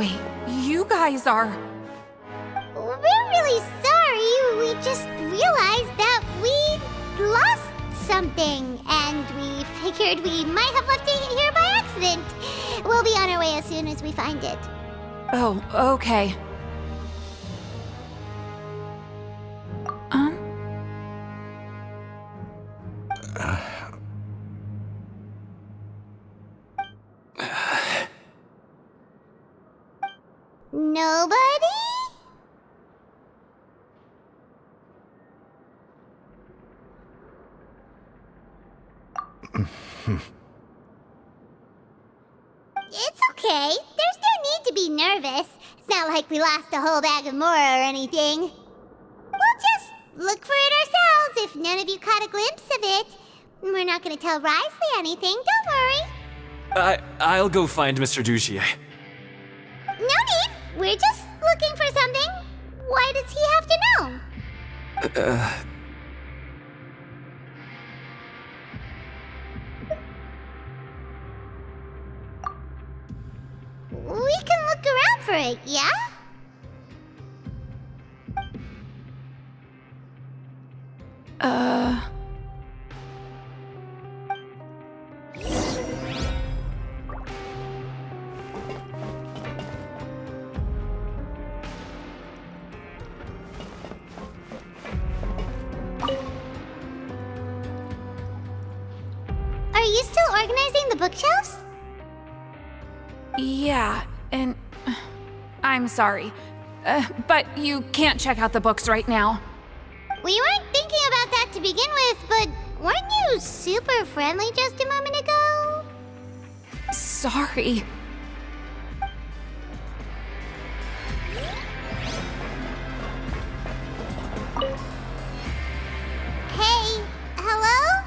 Wait, you guys are... We're really sorry. We just realized that we lost something, and we figured we might have left it here by accident. We'll be on our way as soon as we find it. Oh, okay. Nobody? It's okay. There's no need to be nervous. It's not like we lost a whole bag of Mora or anything. We'll just look for it ourselves if none of you caught a glimpse of it. We're not gonna tell Risley anything, don't worry. I'll go find Mr. Duchier. No need. We're just looking for something. Why does he have to know? We can look around for it, yeah? Are you still organizing the bookshelves? Yeah, and... I'm sorry. But you can't check out the books right now. We weren't thinking about that to begin with, but weren't you super friendly just a moment ago? Sorry. Hey, hello?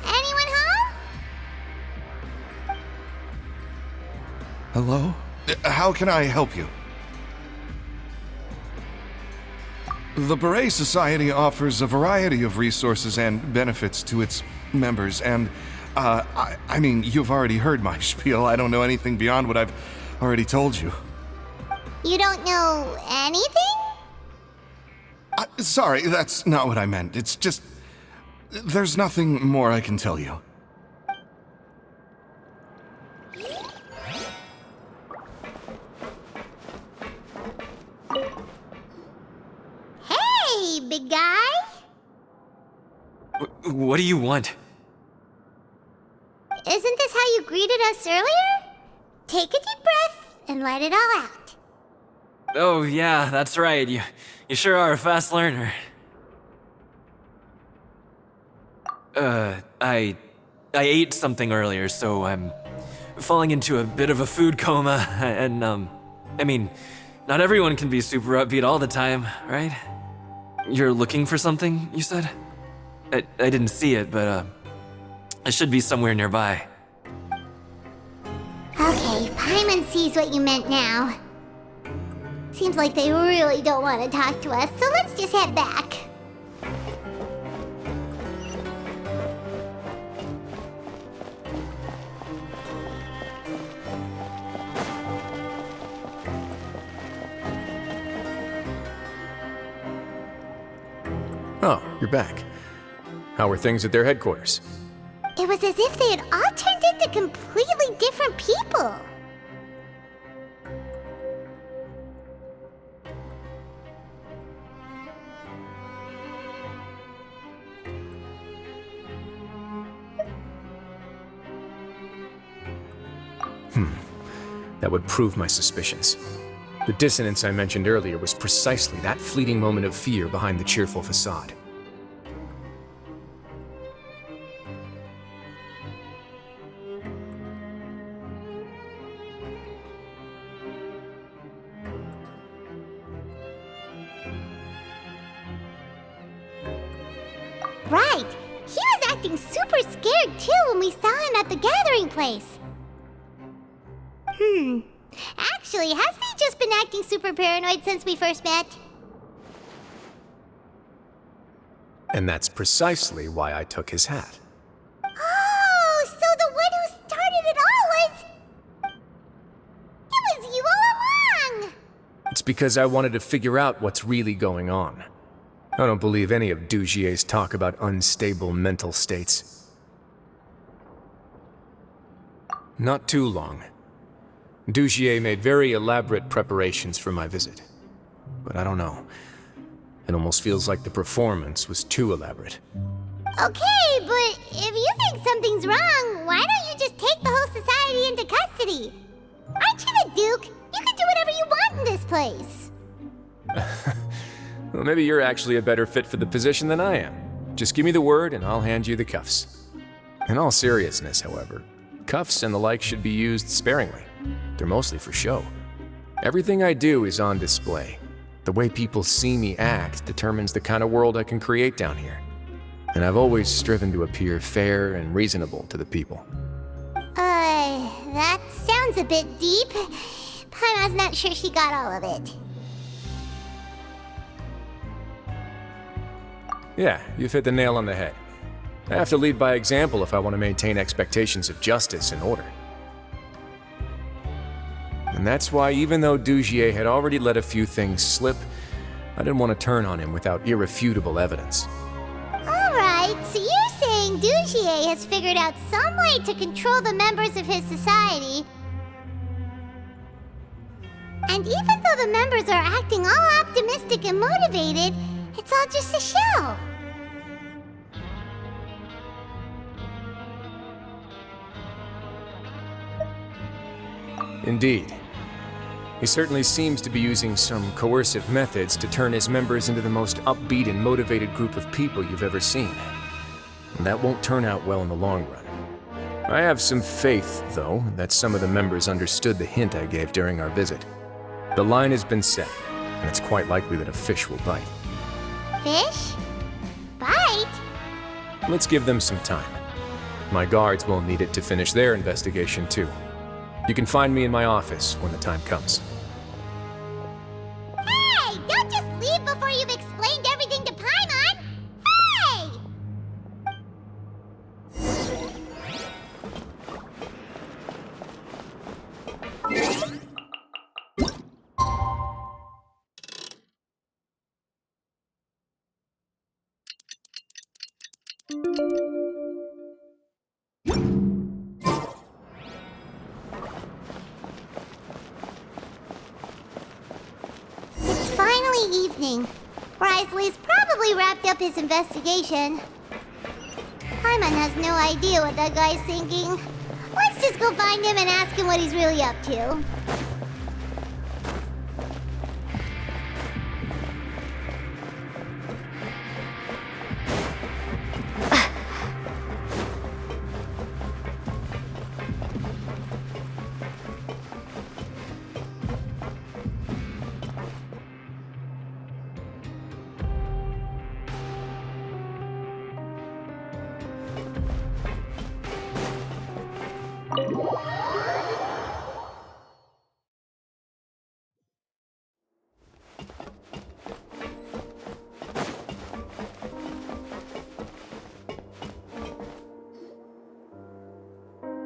Anyone home? Hello? How can I help you? The Beret Society offers a variety of resources and benefits to its members, and, I mean, you've already heard my spiel. I don't know anything beyond what I've already told you. You don't know anything? Sorry, that's not what I meant. It's just... there's nothing more I can tell you. Hey, big guy. What do you want? Isn't this how you greeted us earlier? Take a deep breath and let it all out. Oh, yeah, that's right. You sure are a fast learner. I ate something earlier, so I'm falling into a bit of a food coma, and, I mean, not everyone can be super upbeat all the time, right? You're looking for something, you said? I didn't see it, but, it should be somewhere nearby. Okay, Paimon sees what you meant now. Seems like they really don't want to talk to us, so let's just head back. Oh, you're back. How were things at their headquarters? It was as if they had all turned into completely different people. That would prove my suspicions. The dissonance I mentioned earlier was precisely that fleeting moment of fear behind the cheerful facade. Right. He was acting super scared too when we saw him at the gathering place. Actually, hasn't he just been acting super paranoid since we first met? And that's precisely why I took his hat. Oh, so the one who started it all was... It was you all It's because I wanted to figure out what's really going on. I don't believe any of Dugier's talk about unstable mental states. Not too long. Dugier made very elaborate preparations for my visit. But I don't know. It almost feels like the performance was too elaborate. Okay, but if you think something's wrong, why don't you just take the whole society into custody? Aren't you the Duke? You can do whatever you want in this place. Well, maybe you're actually a better fit for the position than I am. Just give me the word and I'll hand you the cuffs. In all seriousness, however, cuffs and the like should be used sparingly. They're mostly for show. Everything I do is on display. The way people see me act determines the kind of world I can create down here. And I've always striven to appear fair and reasonable to the people. That sounds a bit deep. Paimon's not sure she got all of it. Yeah, you've hit the nail on the head. I have to lead by example if I want to maintain expectations of justice and order. And that's why even though Dugier had already let a few things slip, I didn't want to turn on him without irrefutable evidence. Alright, so you're saying Dugier has figured out some way to control the members of his society. And even though the members are acting all optimistic and motivated, it's all just a show. Indeed. He certainly seems to be using some coercive methods to turn his members into the most upbeat and motivated group of people you've ever seen. And that won't turn out well in the long run. I have some faith, though, that some of the members understood the hint I gave during our visit. The line has been set, and it's quite likely that a fish will bite. Fish? Bite? Let's give them some time. My guards will need it to finish their investigation, too. You can find me in my office when the time comes. Hey! Don't just leave before you've explained everything to Paimon! Hey! It's finally evening. Risley's probably wrapped up his investigation. Paimon has no idea what that guy's thinking. Let's just go find him and ask him what he's really up to.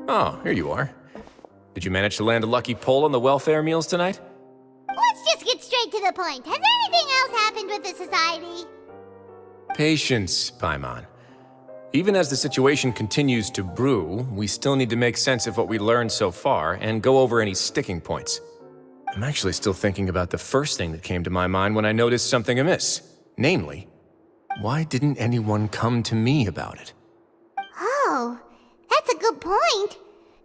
Oh, here you are. Did you manage to land a lucky pull on the welfare meals tonight? Let's just get straight to the point. Has anything else happened with the society? Patience, Paimon. Even as the situation continues to brew, we still need to make sense of what we learned so far and go over any sticking points. I'm actually still thinking about the first thing that came to my mind when I noticed something amiss. Namely, why didn't anyone come to me about it? Oh, that's a good point.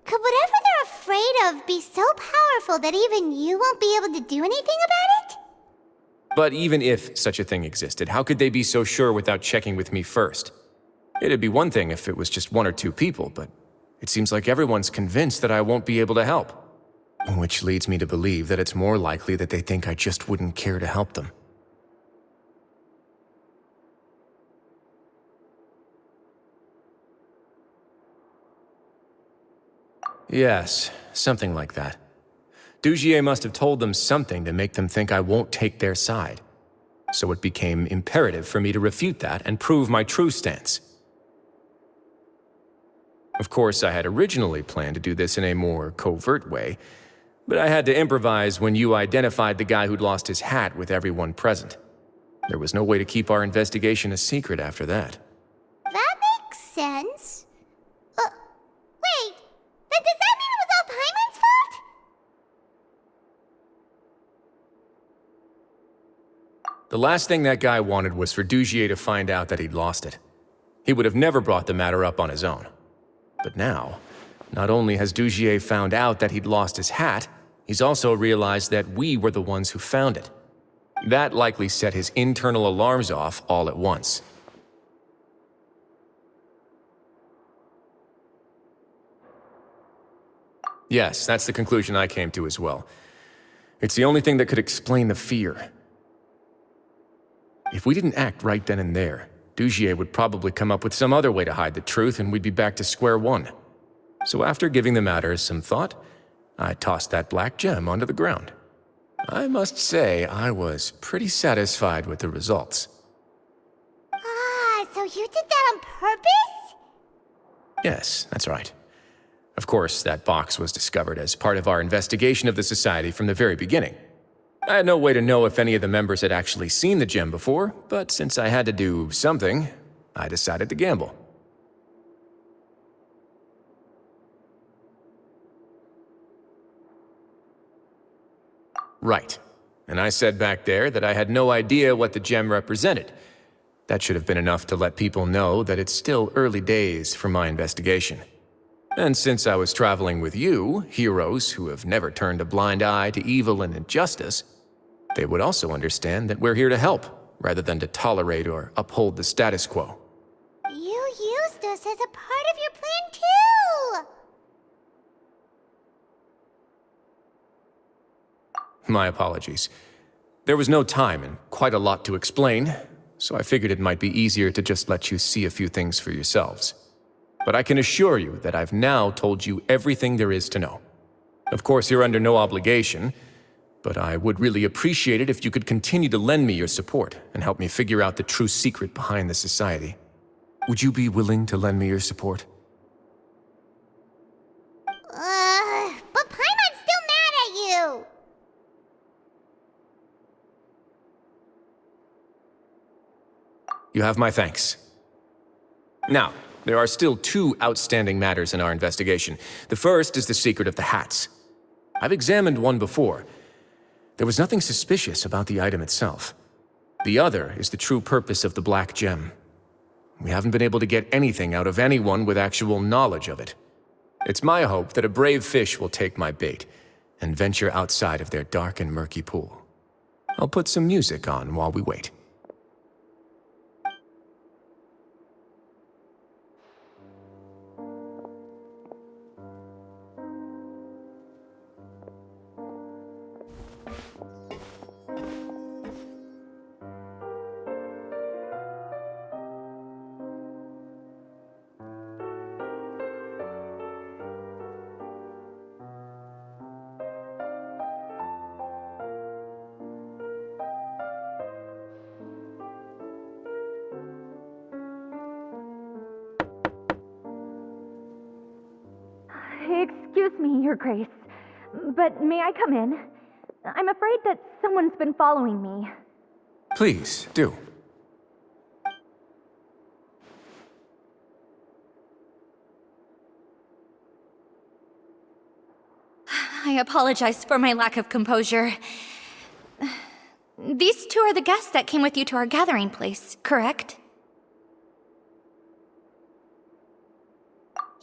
Could whatever they're afraid of be so powerful that even you won't be able to do anything about it? But even if such a thing existed, how could they be so sure without checking with me first? It'd be one thing if it was just one or two people, but it seems like everyone's convinced that I won't be able to help. Which leads me to believe that it's more likely that they think I just wouldn't care to help them. Yes, something like that. Dugier must have told them something to make them think I won't take their side. So it became imperative for me to refute that and prove my true stance. Of course, I had originally planned to do this in a more covert way, But I had to improvise when you identified the guy who'd lost his hat with everyone present. There was no way to keep our investigation a secret after that. That makes sense. Wait, then does that mean it was all Paimon's fault? The last thing that guy wanted was for Dugier to find out that he'd lost it. He would have never brought the matter up on his own. But now, not only has Dugier found out that he'd lost his hat, he's also realized that we were the ones who found it. That likely set his internal alarms off all at once. Yes, that's the conclusion I came to as well. It's the only thing that could explain the fear. If we didn't act right then and there, Dugier would probably come up with some other way to hide the truth and we'd be back to square one. So after giving the matter some thought, I tossed that black gem onto the ground. I must say, I was pretty satisfied with the results. Ah, so you did that on purpose? Yes, that's right. Of course, that box was discovered as part of our investigation of the Society from the very beginning. I had no way to know if any of the members had actually seen the gem before, but since I had to do something, I decided to gamble. Right. And I said back there that I had no idea what the gem represented. That should have been enough to let people know that it's still early days for my investigation. And since I was traveling with you, heroes who have never turned a blind eye to evil and injustice, they would also understand that we're here to help, rather than to tolerate or uphold the status quo. You used us as a part of your plan too! My apologies. There was no time and quite a lot to explain, so I figured it might be easier to just let you see a few things for yourselves. But I can assure you that I've now told you everything there is to know. Of course, you're under no obligation, but I would really appreciate it if you could continue to lend me your support and help me figure out the true secret behind the Society. Would you be willing to lend me your support? But Paimon's still mad at you! You have my thanks. Now, there are still two outstanding matters in our investigation. The first is the secret of the hats. I've examined one before. There was nothing suspicious about the item itself. The other is the true purpose of the black gem. We haven't been able to get anything out of anyone with actual knowledge of it. It's my hope that a brave fish will take my bait and venture outside of their dark and murky pool. I'll put some music on while we wait. Excuse me, Your Grace, but may I come in? I'm afraid that someone's been following me. Please, do. I apologize for my lack of composure. These two are the guests that came with you to our gathering place, correct?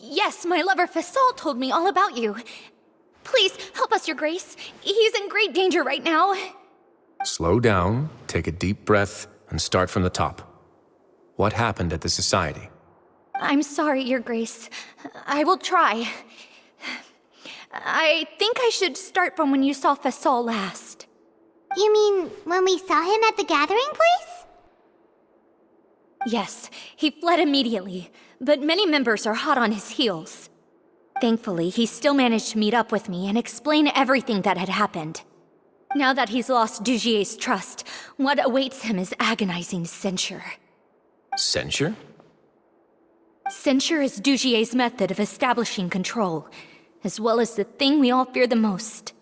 Yes, my lover Fasol told me all about you. Please, help us, Your Grace. He's in great danger right now. Slow down, take a deep breath, and start from the top. What happened at the Society? I'm sorry, Your Grace. I will try. I think I should start from when you saw Fasol last. You mean when we saw him at the gathering place? Yes, he fled immediately, but many members are hot on his heels. Thankfully, he still managed to meet up with me and explain everything that had happened. Now that he's lost Dugier's trust, what awaits him is agonizing censure. Censure? Censure is Dugier's method of establishing control, as well as the thing we all fear the most,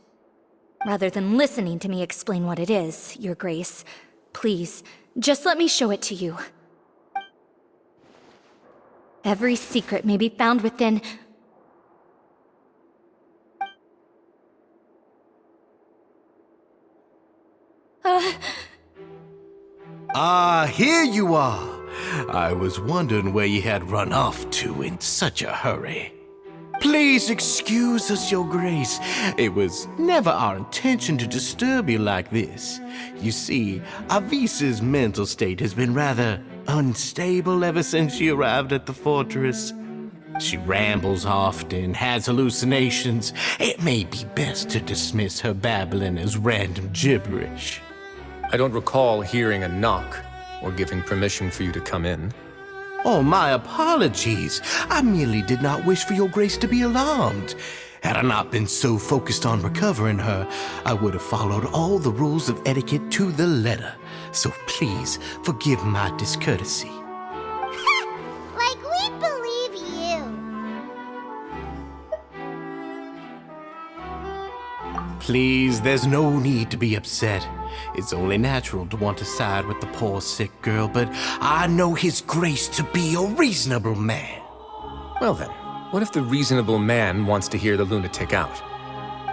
Rather than listening to me explain what it is, Your Grace, please, just let me show it to you. Every secret may be found within... Here you are. I was wondering where you had run off to in such a hurry. Please excuse us, Your Grace. It was never our intention to disturb you like this. You see, Avisa's mental state has been rather unstable ever since she arrived at the fortress. She rambles often, has hallucinations. It may be best to dismiss her babbling as random gibberish. I don't recall hearing a knock or giving permission for you to come in. Oh, my apologies. I merely did not wish for Your Grace to be alarmed. Had I not been so focused on recovering her, I would have followed all the rules of etiquette to the letter. So please forgive my discourtesy. Like we believe you. Please, there's no need to be upset. It's only natural to want to side with the poor sick girl, but I know His Grace to be a reasonable man. Well then, what if the reasonable man wants to hear the lunatic out?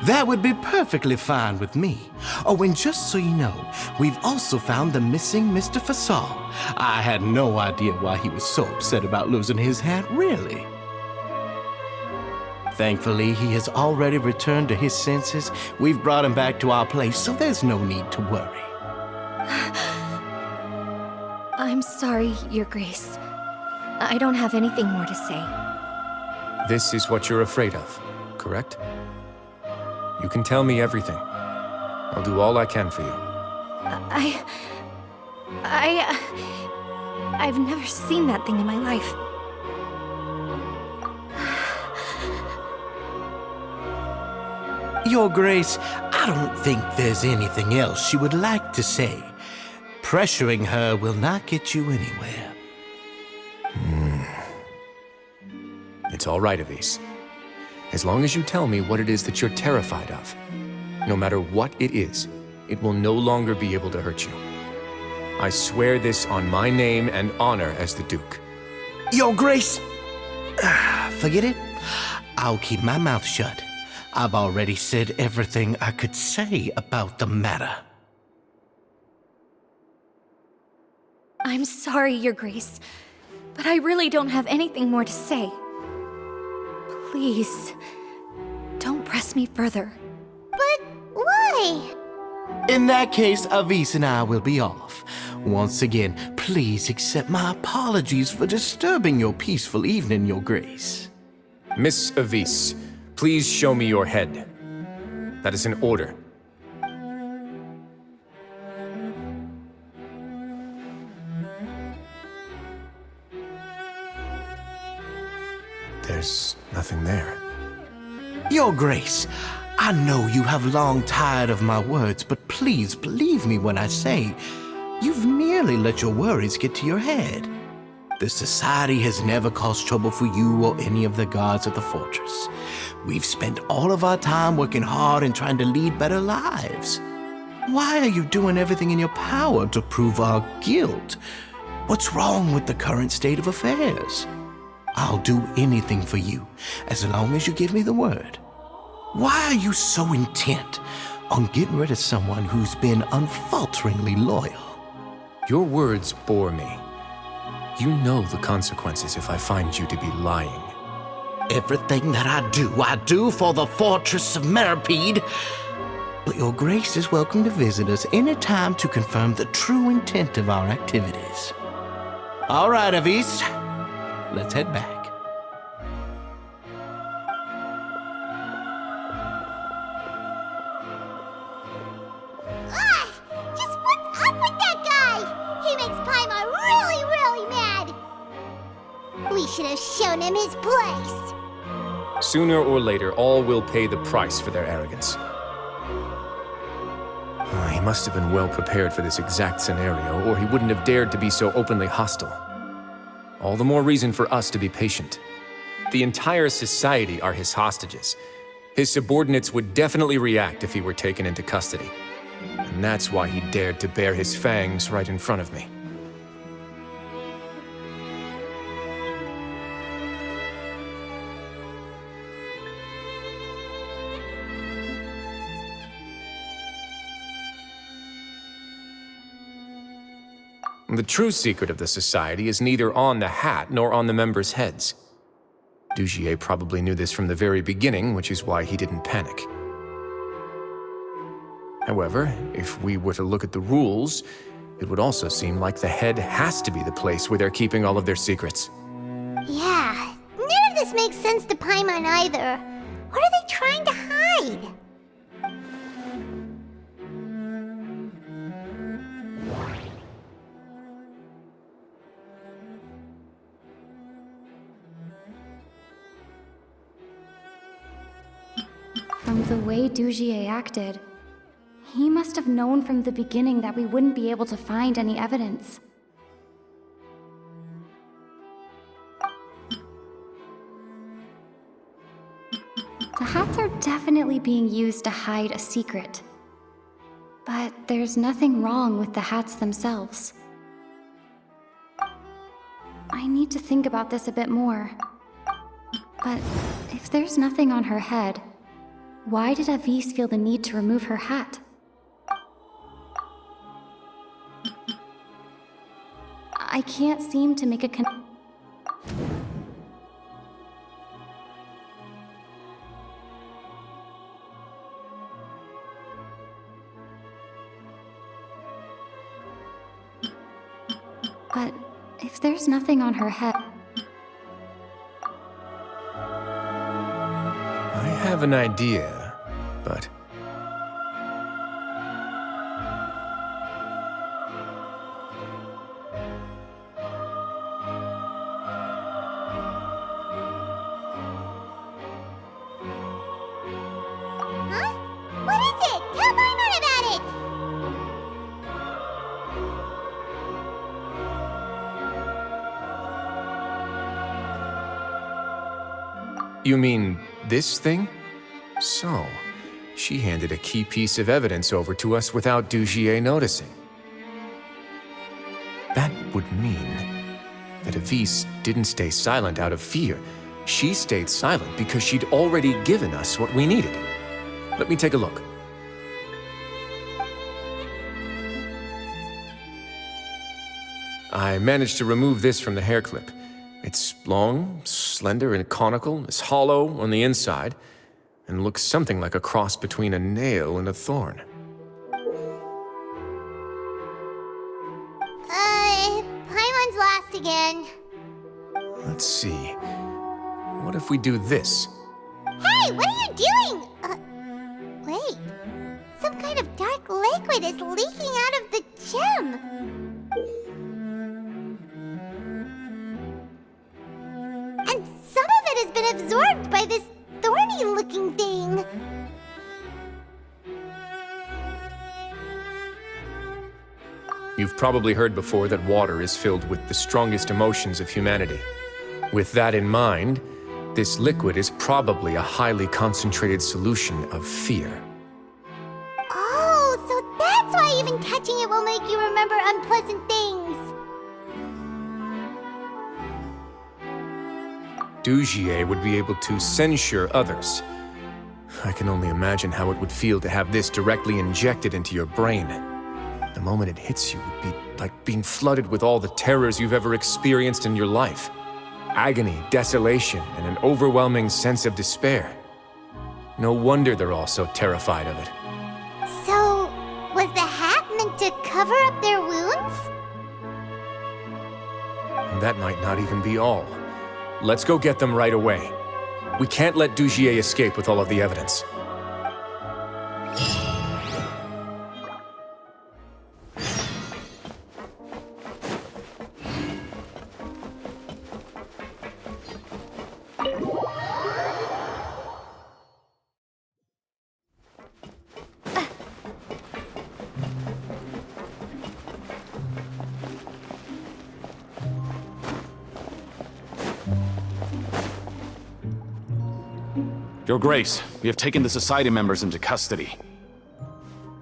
That would be perfectly fine with me. Oh, and just so you know, we've also found the missing Mr. Fasal. I had no idea why he was so upset about losing his hat, really. Thankfully, he has already returned to his senses. We've brought him back to our place, so there's no need to worry. I'm sorry, Your Grace. I don't have anything more to say. This is what you're afraid of, correct? You can tell me everything. I'll do all I can for you. I've never seen that thing in my life. Your Grace, I don't think there's anything else she would like to say. Pressuring her will not get you anywhere. It's all right, Avis. As long as you tell me what it is that you're terrified of. No matter what it is, it will no longer be able to hurt you. I swear this on my name and honor as the Duke. Your Grace, forget it. I'll keep my mouth shut. I've already said everything I could say about the matter. I'm sorry, Your Grace, but I really don't have anything more to say. Please, don't press me further. But why? In that case, Avis and I will be off. Once again, please accept my apologies for disturbing your peaceful evening, Your Grace. Miss Avis, please show me your head. That is an order. There's nothing there. Your Grace, I know you have long tired of my words, but please believe me when I say you've merely let your worries get to your head. The Society has never caused trouble for you or any of the guards at the fortress. We've spent all of our time working hard and trying to lead better lives. Why are you doing everything in your power to prove our guilt? What's wrong with the current state of affairs? I'll do anything for you, as long as you give me the word. Why are you so intent on getting rid of someone who's been unfalteringly loyal? Your words bore me. You know the consequences if I find you to be lying. Everything that I do for the Fortress of Meripede. But Your Grace is welcome to visit us any time to confirm the true intent of our activities. All right, Avis. Let's head back. Just what's up with that guy? He makes Paimon really, really mad. We should have shown him his place. Sooner or later, all will pay the price for their arrogance. He must have been well prepared for this exact scenario, or he wouldn't have dared to be so openly hostile. All the more reason for us to be patient. The entire society are his hostages. His subordinates would definitely react if he were taken into custody. And that's why he dared to bare his fangs right in front of me. The true secret of the Society is neither on the hat nor on the members' heads. Dugier probably knew this from the very beginning, which is why he didn't panic. However, if we were to look at the rules, it would also seem like the head has to be the place where they're keeping all of their secrets. Yeah, none of this makes sense to Paimon either. What are they trying to hide? From the way Dugier acted, he must have known from the beginning that we wouldn't be able to find any evidence. The hats are definitely being used to hide a secret. But there's nothing wrong with the hats themselves. I need to think about this a bit more. But if there's nothing on her head, why did Avis feel the need to remove her hat? I can't seem to make a But if there's nothing on her head... I have an idea, but... Huh? What is it? Tell Paimon about it! You mean this thing? So, she handed a key piece of evidence over to us without Dugier noticing. That would mean that Avis didn't stay silent out of fear. She stayed silent because she'd already given us what we needed. Let me take a look. I managed to remove this from the hair clip. It's long, slender, and conical. It's hollow on the inside, and looks something like a cross between a nail and a thorn. Paimon's lost again. Let's see. What if we do this? Hey, what are you doing? Wait. Some kind of dark liquid is leaking out of the gem. And some of it has been absorbed by this thorny-looking thing. You've probably heard before that water is filled with the strongest emotions of humanity. With that in mind, this liquid is probably a highly concentrated solution of fear. Oh, so that's why even touching it will make you remember unpleasant things. Dugier would be able to censure others. I can only imagine how it would feel to have this directly injected into your brain. The moment it hits you would be like being flooded with all the terrors you've ever experienced in your life. Agony, desolation, and an overwhelming sense of despair. No wonder they're all so terrified of it. So, was the hat meant to cover up their wounds? And that might not even be all. Let's go get them right away. We can't let Dugier escape with all of the evidence. Your Grace, we have taken the Society members into custody.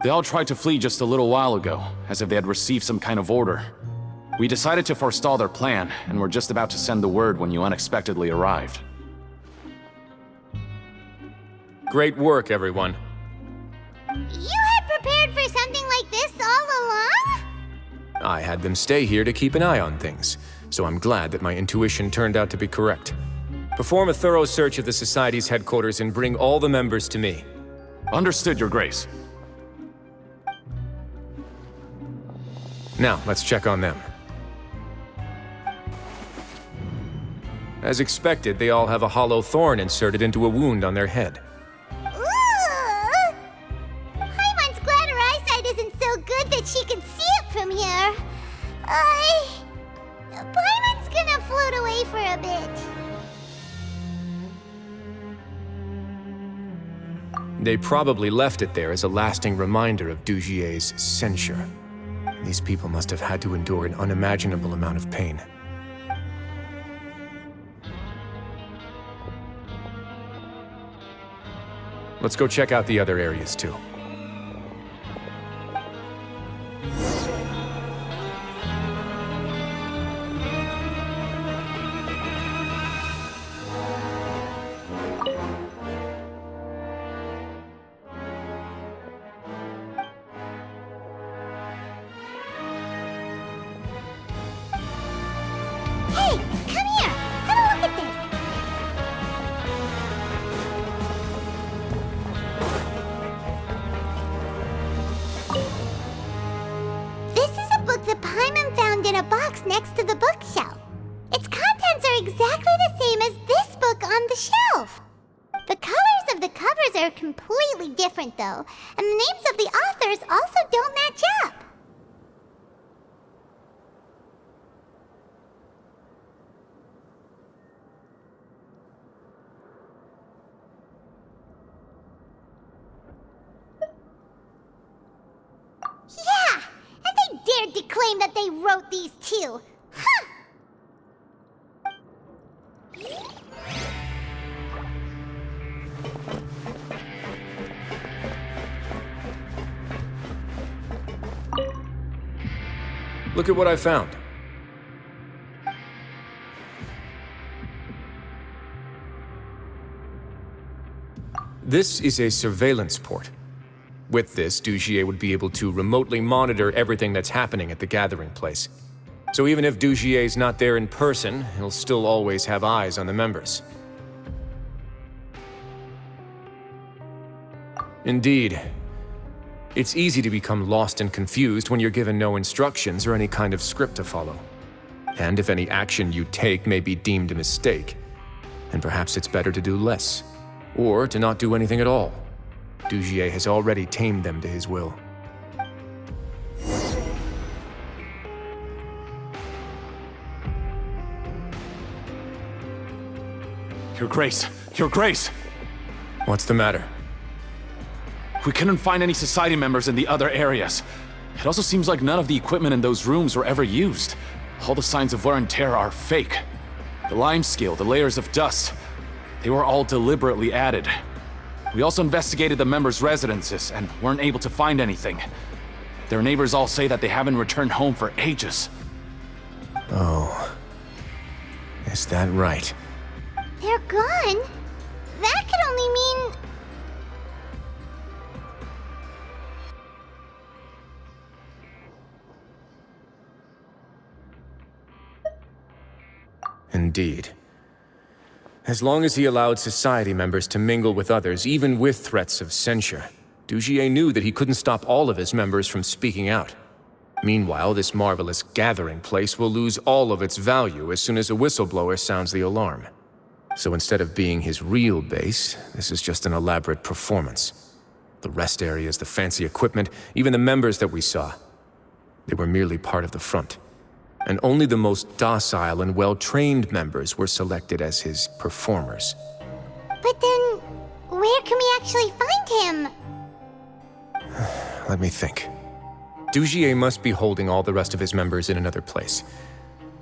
They all tried to flee just a little while ago, as if they had received some kind of order. We decided to forestall their plan, and were just about to send the word when you unexpectedly arrived. Great work, everyone. You had prepared for something like this all along? I had them stay here to keep an eye on things, so I'm glad that my intuition turned out to be correct. Perform a thorough search of the Society's headquarters and bring all the members to me. Understood, Your Grace. Now, let's check on them. As expected, they all have a hollow thorn inserted into a wound on their head. Ooh! Paimon's glad her eyesight isn't so good that she can see it from here. Paimon's gonna float away for a bit. They probably left it there as a lasting reminder of Dugier's censure. These people must have had to endure an unimaginable amount of pain. Let's go check out the other areas too. Hey, come here! Have a look at this! This is a book that Paimon found in a box next to the bookshelf. Its contents are exactly the same as this book on the shelf. The colors of the covers are completely different, though, and the names of the authors also don't match up. Yeah, and they dared to claim that they wrote these too. Huh! Look at what I found. This is a surveillance port. With this, Dugier would be able to remotely monitor everything that's happening at the gathering place. So even if Dugier's not there in person, he'll still always have eyes on the members. Indeed. It's easy to become lost and confused when you're given no instructions or any kind of script to follow. And if any action you take may be deemed a mistake, then perhaps it's better to do less, or to not do anything at all. Dugier has already tamed them to his will. Your Grace! Your Grace! What's the matter? We couldn't find any Society members in the other areas. It also seems like none of the equipment in those rooms were ever used. All the signs of wear and tear are fake. The lime scale, the layers of dust, they were all deliberately added. We also investigated the members' residences and weren't able to find anything. Their neighbors all say that they haven't returned home for ages. Oh. Is that right? They're gone? That could only mean... Indeed. As long as he allowed Society members to mingle with others, even with threats of censure, Dugier knew that he couldn't stop all of his members from speaking out. Meanwhile, this marvelous gathering place will lose all of its value as soon as a whistleblower sounds the alarm. So instead of being his real base, this is just an elaborate performance. The rest areas, the fancy equipment, even the members that we saw, they were merely part of the front. And only the most docile and well-trained members were selected as his performers. But then, where can we actually find him? Let me think. Dugier must be holding all the rest of his members in another place.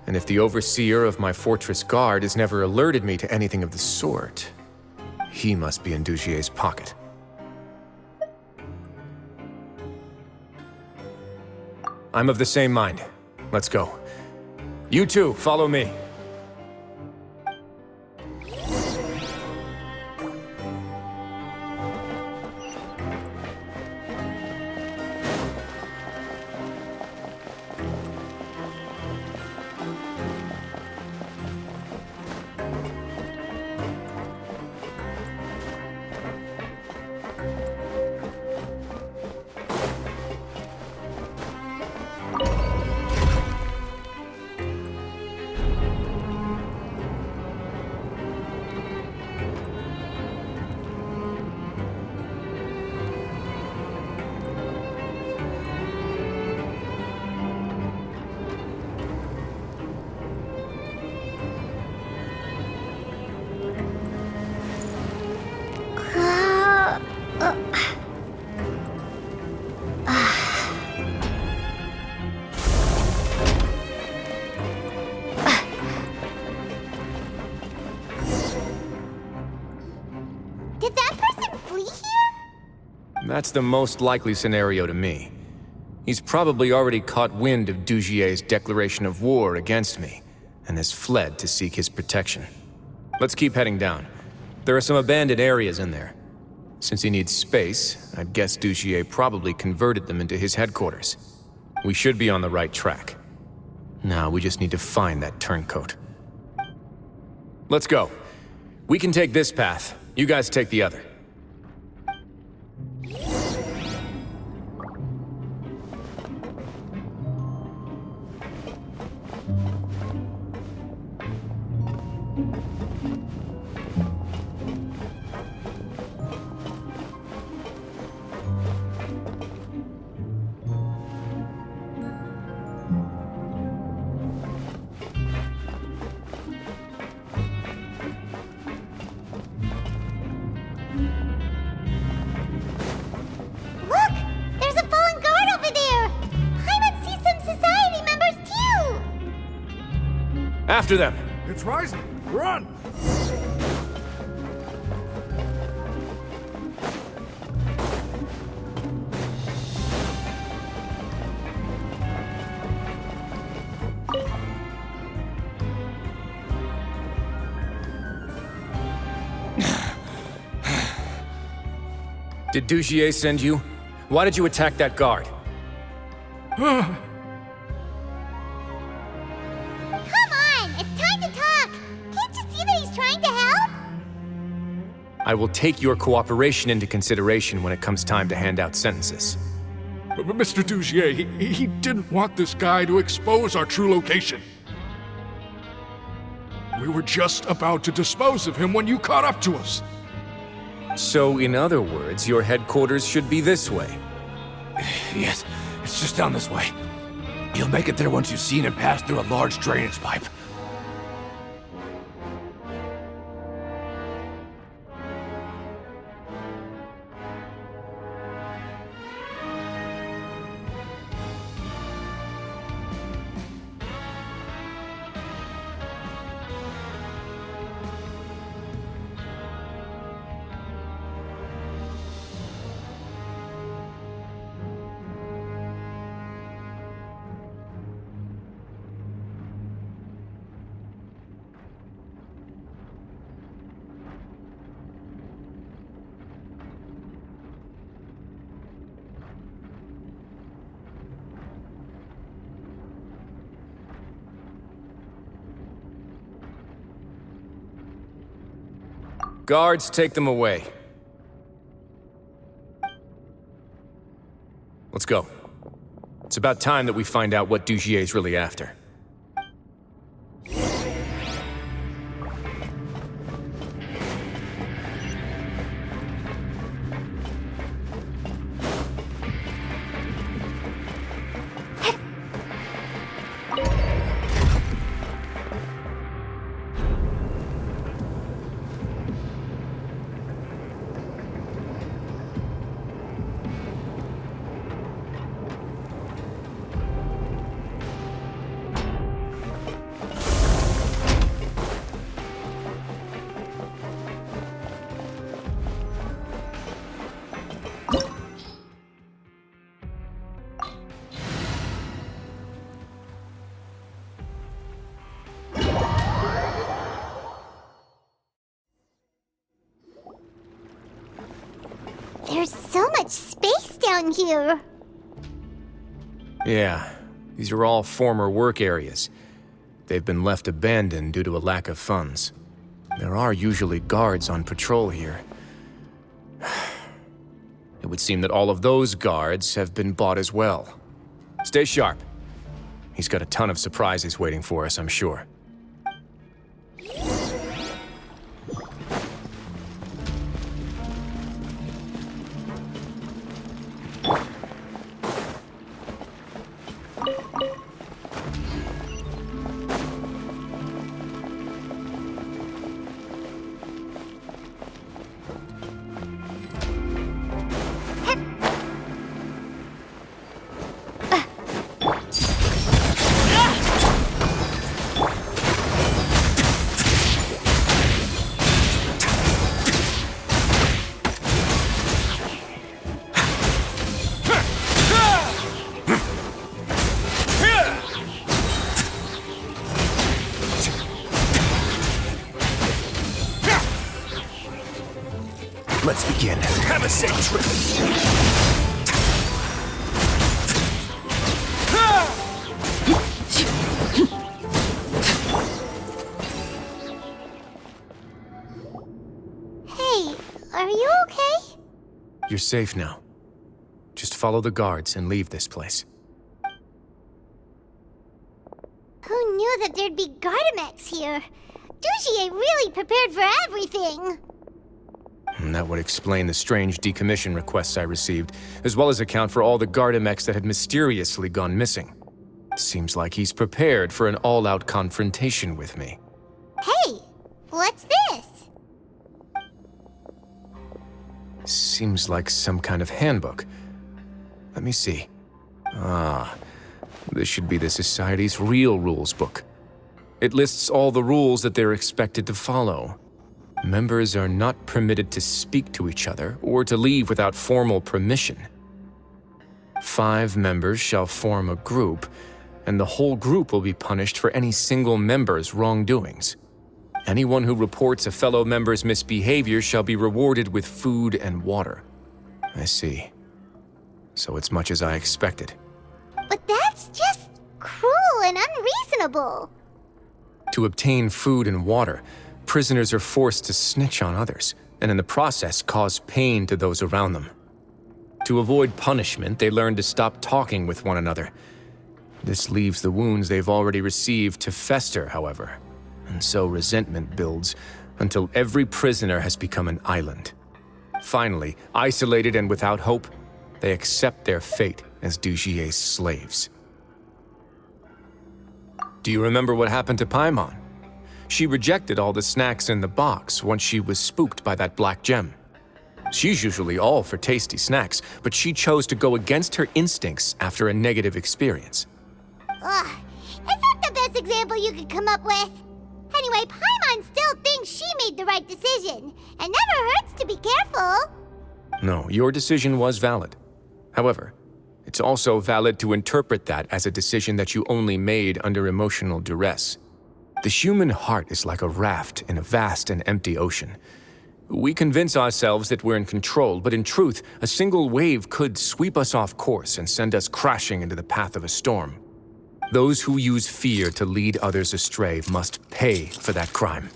And if the overseer of my fortress guard has never alerted me to anything of the sort, He must be in Dugier's pocket. I'm of the same mind. Let's go. You two, follow me. Did that person flee here? That's the most likely scenario to me. He's probably already caught wind of Dugier's declaration of war against me, and has fled to seek his protection. Let's keep heading down. There are some abandoned areas in there. Since he needs space, I'd guess Dugier probably converted them into his headquarters. We should be on the right track. Now we just need to find that turncoat. Let's go. We can take this path. You guys take the other. Look! There's a fallen guard over there! Paimon sees some society members too! After them! It's rising! Run! Did Dugier send you? Why did you attack that guard? Come on! It's time to talk! Can't you see that he's trying to help? I will take your cooperation into consideration when it comes time to hand out sentences. But Mr. Dugier, he didn't want this guy to expose our true location. We were just about to dispose of him when you caught up to us. So, in other words, your headquarters should be this way. Yes, it's just down this way. You'll make it there once you've seen him pass through a large drainage pipe. Guards, take them away. Let's go. It's about time that we find out what Dugier's really after. There's so much space down here. Yeah, these are all former work areas. They've been left abandoned due to a lack of funds. There are usually guards on patrol here. It would seem that all of those guards have been bought as well. Stay sharp. He's got a ton of surprises waiting for us, I'm sure. Let's begin. Have a safe trip. Hey, are you okay? You're safe now. Just follow the guards and leave this place. Who knew that there'd be Gardamex here? Dujier really prepared for everything. And that would explain the strange decommission requests I received, as well as account for all the Gardamex that had mysteriously gone missing. Seems like he's prepared for an all-out confrontation with me. Hey, what's this? Seems like some kind of handbook. Let me see. Ah, this should be the Society's real rules book. It lists all the rules that they're expected to follow. Members are not permitted to speak to each other or to leave without formal permission. 5 members shall form a group, and the whole group will be punished for any single member's wrongdoings. Anyone who reports a fellow member's misbehavior shall be rewarded with food and water. I see. So it's much as I expected. But that's just cruel and unreasonable. To obtain food and water, prisoners are forced to snitch on others, and in the process cause pain to those around them. To avoid punishment, they learn to stop talking with one another. This leaves the wounds they've already received to fester, however, and so resentment builds until every prisoner has become an island. Finally, isolated and without hope, they accept their fate as Dujier's slaves. Do you remember what happened to Paimon? She rejected all the snacks in the box once she was spooked by that black gem. She's usually all for tasty snacks, but she chose to go against her instincts after a negative experience. Ugh, is that the best example you could come up with? Anyway, Paimon still thinks she made the right decision. It never hurts to be careful. No, your decision was valid. However, it's also valid to interpret that as a decision that you only made under emotional duress. The human heart is like a raft in a vast and empty ocean. We convince ourselves that we're in control, but in truth, a single wave could sweep us off course and send us crashing into the path of a storm. Those who use fear to lead others astray must pay for that crime.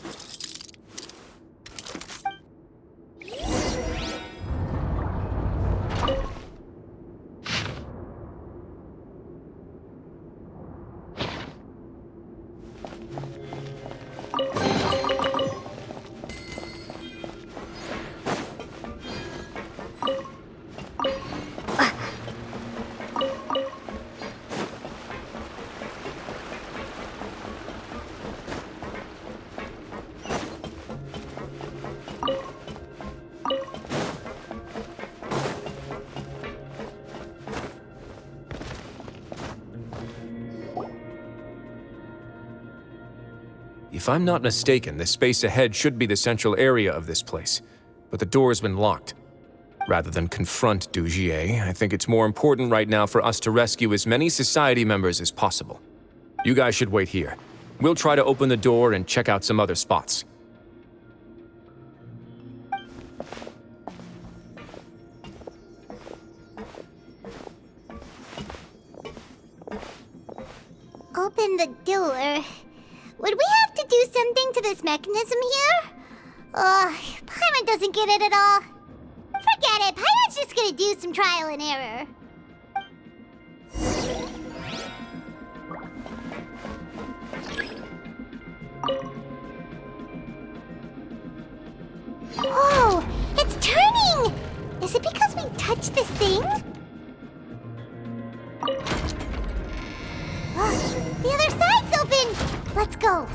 If I'm not mistaken, the space ahead should be the central area of this place, but the door's been locked. Rather than confront Dujier, I think it's more important right now for us to rescue as many Society members as possible. You guys should wait here. We'll try to open the door and check out some other spots. open the door. Would we have to do something to this mechanism here? Paimon doesn't get it at all. Forget it, Paimon's just gonna do some trial and error. Whoa, it's turning! Is it because we touched this thing? The other side's open! Let's go.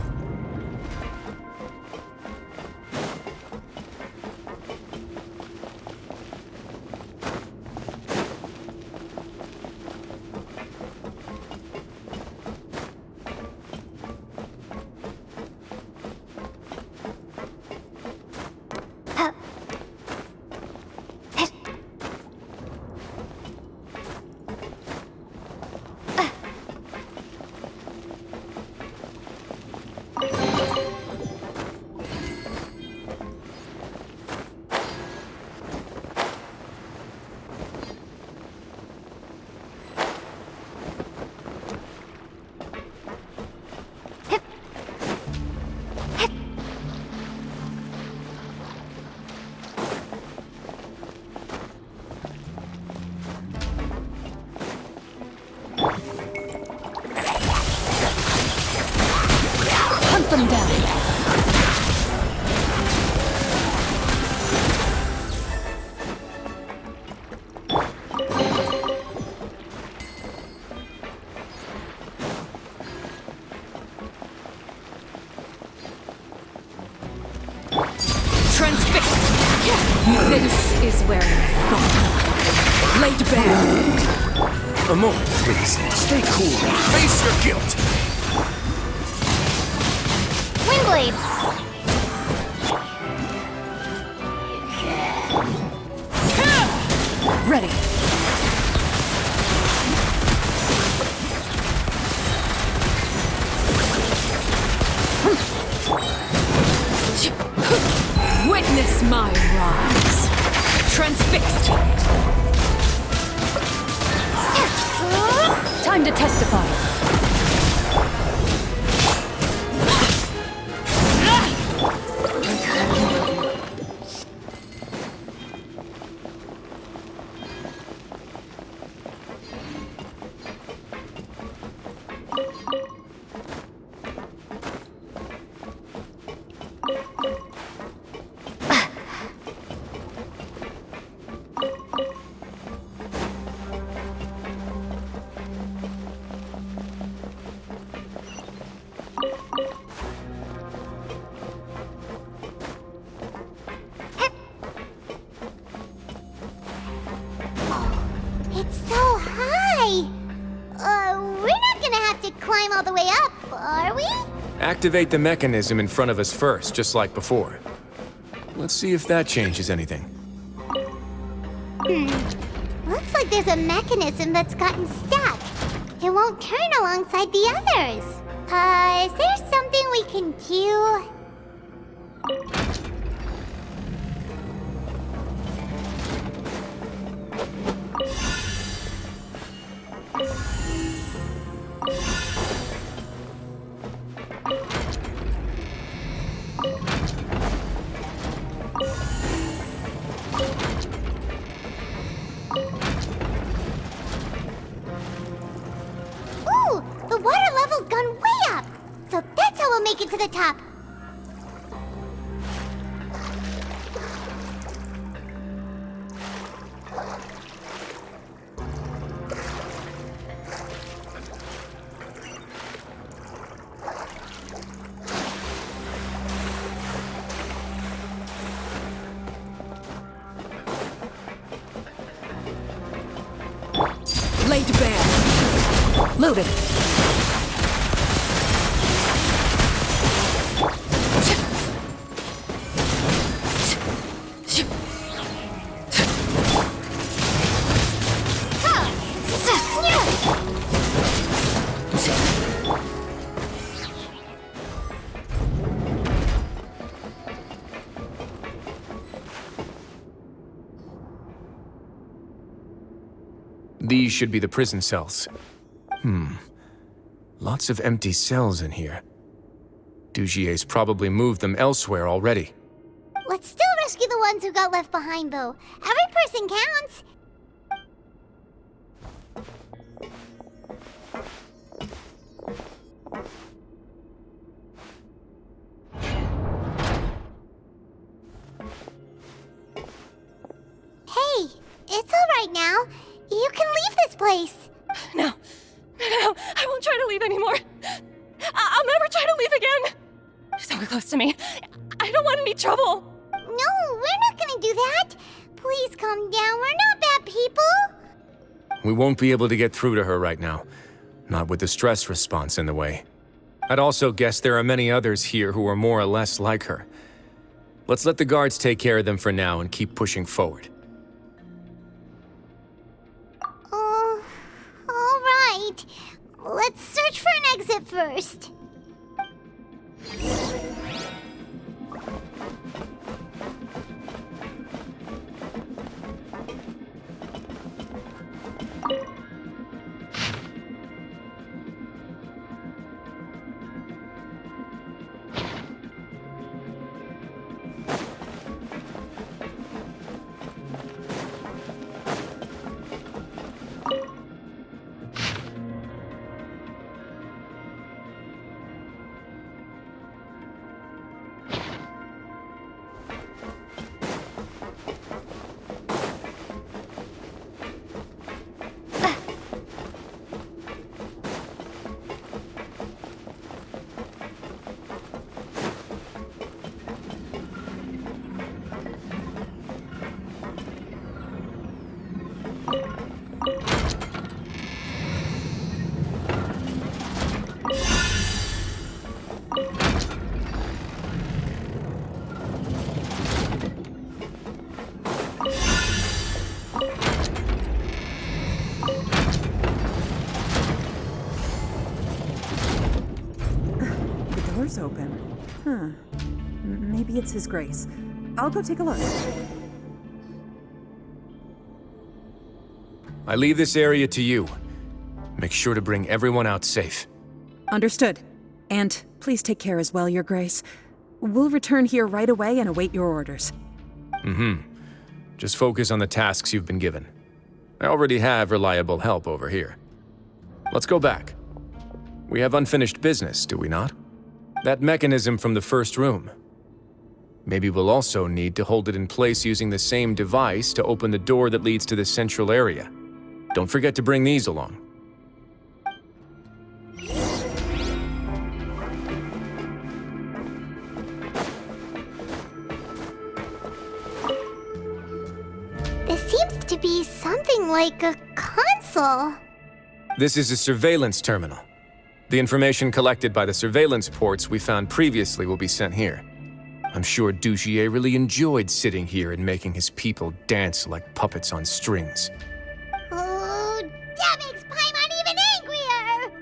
Hunt them down. Transfixed! This is where you fall. Laid bare. A moment, please. Stay cool. Face your guilt. Windblade! Ready. Witness my rise. Transfixed. Time to testify. It's so high! We're not gonna have to climb all the way up, are we? Activate the mechanism in front of us first, just like before. Let's see if that changes anything. Looks like there's a mechanism that's gotten stuck. It won't turn alongside the others. Is there something we can do? Ooh, the water level's gone way up. So that's how we'll make it to the top. Laid bare. Loaded. These should be the prison cells. Lots of empty cells in here. Dugier's probably moved them elsewhere already. Let's still rescue the ones who got left behind, though. Every person counts. Hey, it's all right now. You can leave this place. No, I won't try to leave anymore. I'll never try to leave again. So close to me. I don't want any trouble. No, we're not gonna do that. Please calm down. We're not bad people. We won't be able to get through to her right now. Not with the stress response in the way. I'd also guess there are many others here who are more or less like her. Let's let the guards take care of them for now and keep pushing forward. All right. Let's search for an exit first. Open. Huh. Maybe it's His Grace. I'll go take a look. I leave this area to you. Make sure to bring everyone out safe. Understood. And please take care as well, Your Grace. We'll return here right away and await your orders. Just focus on the tasks you've been given. I already have reliable help over here. Let's go back. We have unfinished business, do we not? That mechanism from the first room. Maybe we'll also need to hold it in place using the same device to open the door that leads to the central area. Don't forget to bring these along. This seems to be something like a console. This is a surveillance terminal. The information collected by the surveillance ports we found previously will be sent here. I'm sure Dugier really enjoyed sitting here and making his people dance like puppets on strings. Oh, that makes Paimon even angrier!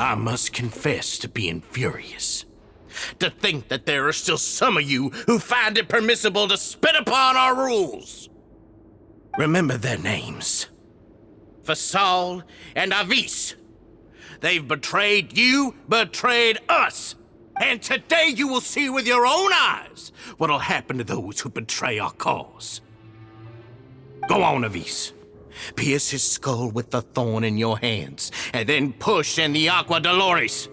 I must confess to being furious. to think that there are still some of you who find it permissible to spit upon our rules. Remember their names. Fasal and Avis. They've betrayed you, betrayed us. And today you will see with your own eyes what'll happen to those who betray our cause. Go on, Avis. Pierce his skull with the thorn in your hands, and then push in the Aqua Dolores.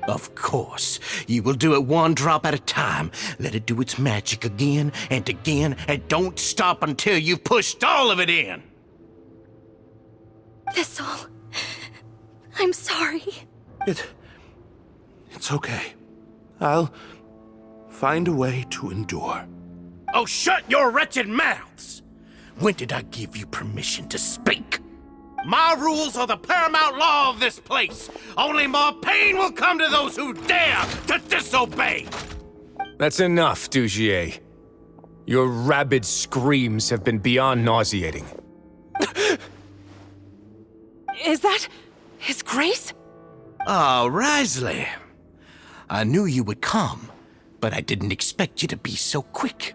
Of course, you will do it one drop at a time. Let it do its magic again, and don't stop until you've pushed all of it in. Thistle, I'm sorry. It's okay. I'll find a way to endure. Oh, shut your wretched mouths! When did I give you permission to speak? My rules are the paramount law of this place. Only more pain will come to those who dare to disobey. That's enough, Dugier. Your rabid screams have been beyond nauseating. Is that His Grace? Oh, Risley. I knew you would come, but I didn't expect you to be so quick.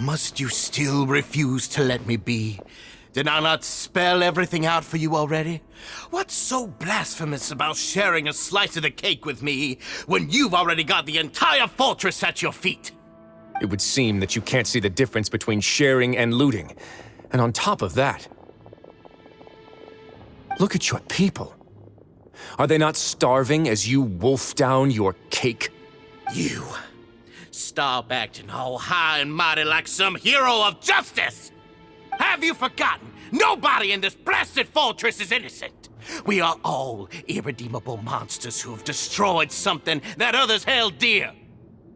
Must you still refuse to let me be? Did I not spell everything out for you already? What's so blasphemous about sharing a slice of the cake with me when you've already got the entire fortress at your feet? It would seem that you can't see the difference between sharing and looting. And on top of that, look at your people. Are they not starving as you wolf down your cake? You stop acting all high and mighty like some hero of justice! Have you forgotten? Nobody in this blasted fortress is innocent. We are all irredeemable monsters who have destroyed something that others held dear.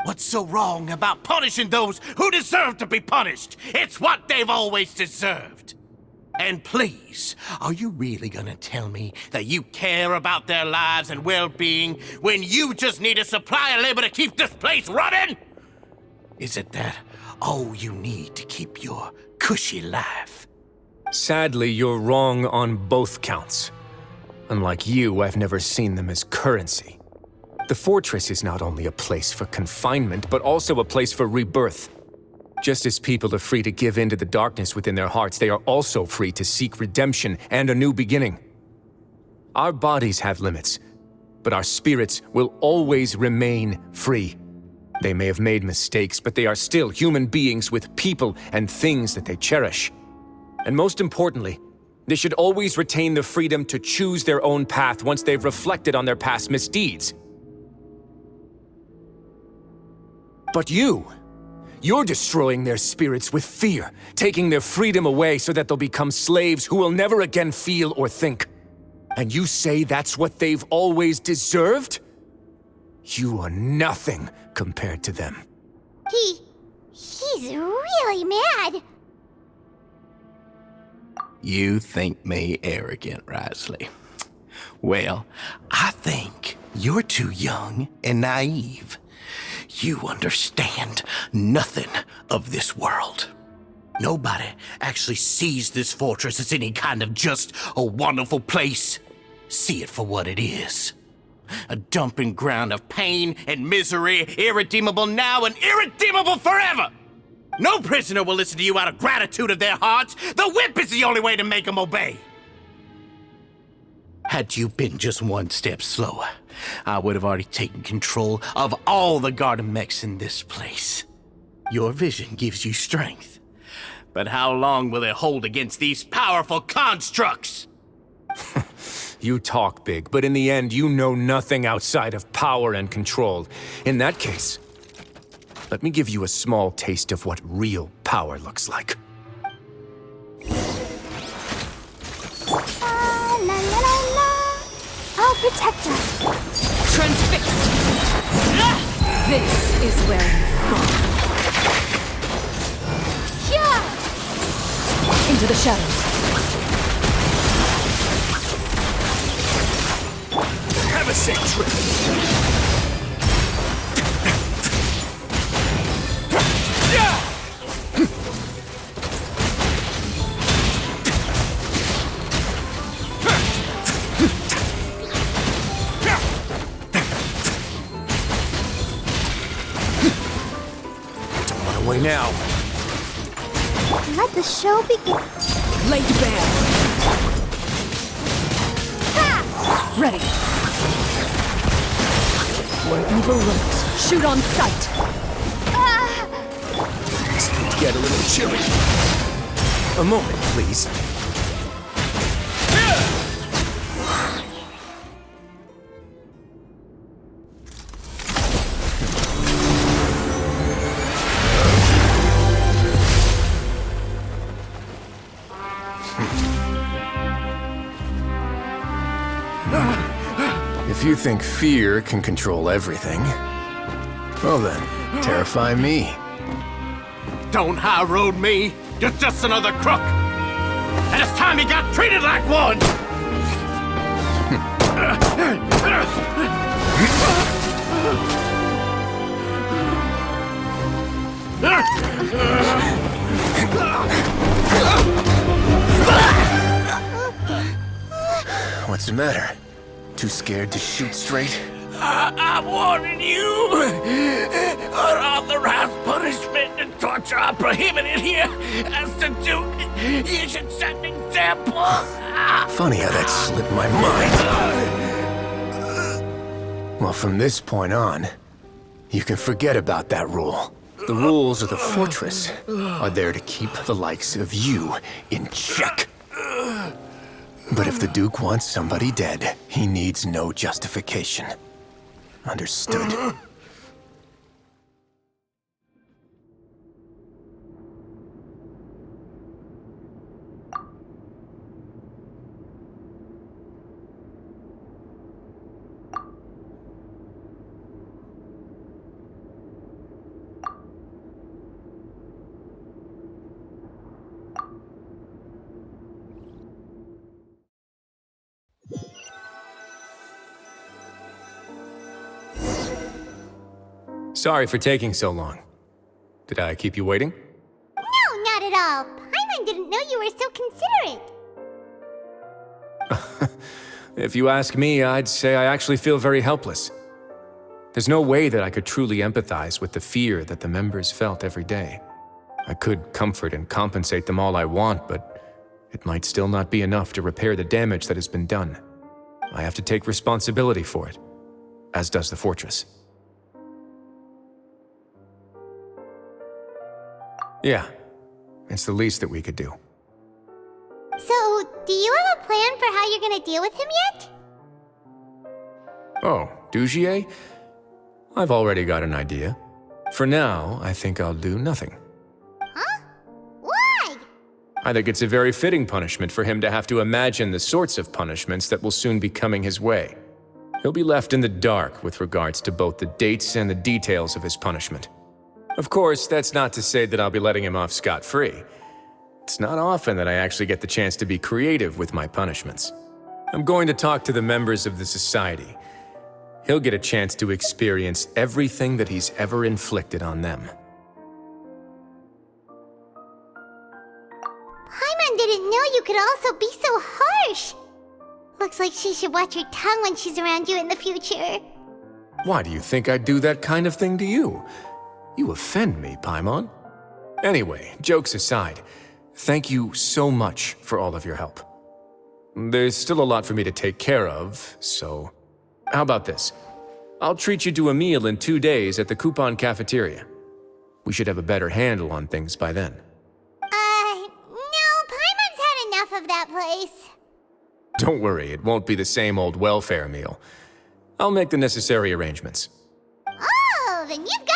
What's so wrong about punishing those who deserve to be punished? It's what they've always deserved. And please, are you really gonna tell me that you care about their lives and well-being when you just need a supply of labor to keep this place running? Is it that all you need to keep your cushy life? Sadly, you're wrong on both counts. Unlike you, I've never seen them as currency. The fortress is not only a place for confinement, but also a place for rebirth. Just as people are free to give in to the darkness within their hearts, they are also free to seek redemption and a new beginning. Our bodies have limits, but our spirits will always remain free. They may have made mistakes, but they are still human beings with people and things that they cherish. And most importantly, they should always retain the freedom to choose their own path once they've reflected on their past misdeeds. But you're destroying their spirits with fear, taking their freedom away so that they'll become slaves who will never again feel or think. And you say that's what they've always deserved? You are nothing compared to them. He's really mad. You think me arrogant, Risley. Well, I think you're too young and naive. You understand nothing of this world. Nobody actually sees this fortress as any kind of just a wonderful place. See it for what it is. A dumping ground of pain and misery, irredeemable now and irredeemable forever. No prisoner will listen to you out of gratitude of their hearts. The whip is the only way to make them obey. Had you been just one step slower, I would have already taken control of all the garden mechs in this place. Your vision gives you strength. But how long will it hold against these powerful constructs? You talk big, but in the end, you know nothing outside of power and control. In that case, let me give you a small taste of what real power looks like. La la la la. I'll protect us. Transfixed! This is where you fall. Yeah! Into the shadows. Have a safe trip. way now. Let the show begin. Laid bare. Ready. Where evil lurks, shoot on sight. Get a little chilly. A moment, please. If you think fear can control everything, well then, terrify me. Don't high road me. You're just another crook. And it's time you got treated like one. What's the matter? Too scared to shoot straight? I'm warning you. Unauthorized punishment and torture are prohibited here. As the Duke, you should set an example. Funny how that slipped my mind. Well, from this point on, you can forget about that rule. The rules of the fortress are there to keep the likes of you in check. But if the Duke wants somebody dead, he needs no justification. Understood. Sorry for taking so long. Did I keep you waiting? No, not at all. Paimon didn't know you were so considerate. If you ask me, I'd say I actually feel very helpless. There's no way that I could truly empathize with the fear that the members felt every day. I could comfort and compensate them all I want, but it might still not be enough to repair the damage that has been done. I have to take responsibility for it, as does the fortress. Yeah, it's the least that we could do. So, do you have a plan for how you're gonna deal with him yet? Oh, Dugier? I've already got an idea. For now, I think I'll do nothing. Huh? Why? I think it's a very fitting punishment for him to have to imagine the sorts of punishments that will soon be coming his way. He'll be left in the dark with regards to both the dates and the details of his punishment. Of course, that's not to say that I'll be letting him off scot-free. It's not often that I actually get the chance to be creative with my punishments. I'm going to talk to the members of the society. He'll get a chance to experience everything that he's ever inflicted on them. Paimon didn't know you could also be so harsh. Looks like she should watch her tongue when she's around you in the future. Why do you think I'd do that kind of thing to you? You offend me, Paimon. Anyway, jokes aside, thank you so much for all of your help. There's still a lot for me to take care of, so... How about this? I'll treat you to a meal in 2 days at the Coupon Cafeteria. We should have a better handle on things by then. No, Paimon's had enough of that place. Don't worry, it won't be the same old welfare meal. I'll make the necessary arrangements. Oh, then you've